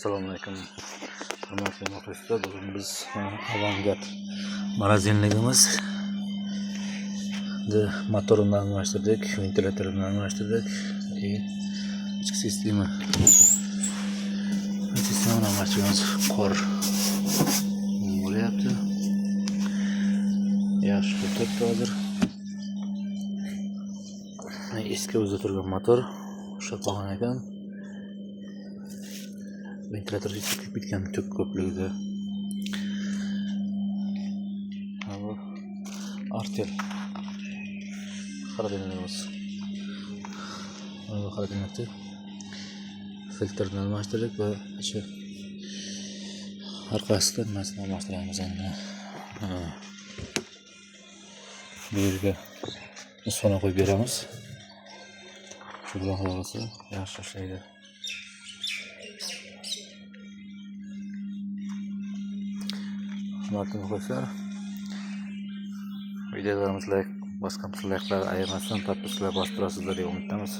Assalomu alaykum. Hurmatli muxlislar, bugun biz avangard magazinligimiz motorini almashtirdik, ventilyatorni almashtirdik. Ichki sistemani almashtirganmiz. Qor bo'lyapti. Yaxshi turibdi hozir. Eski o'zida turgan motor o'sha qolgan ekan. Ventilyator chiqib bitgan tuk ko'pligida. Bu artel xaridinamiz. Mana xaridinakti. Filtrni almashtirdik va ichi orqasidan nimasini almashtiramiz endi. Bu yerga sona qo'yib beramiz. Shu bilan xolos yaxshi ishlaydi. Hurmatli muxlislar, videolarimizni like bosganlar ayirmasdan podpiskalar bosib turasizlar deb umid qilamiz.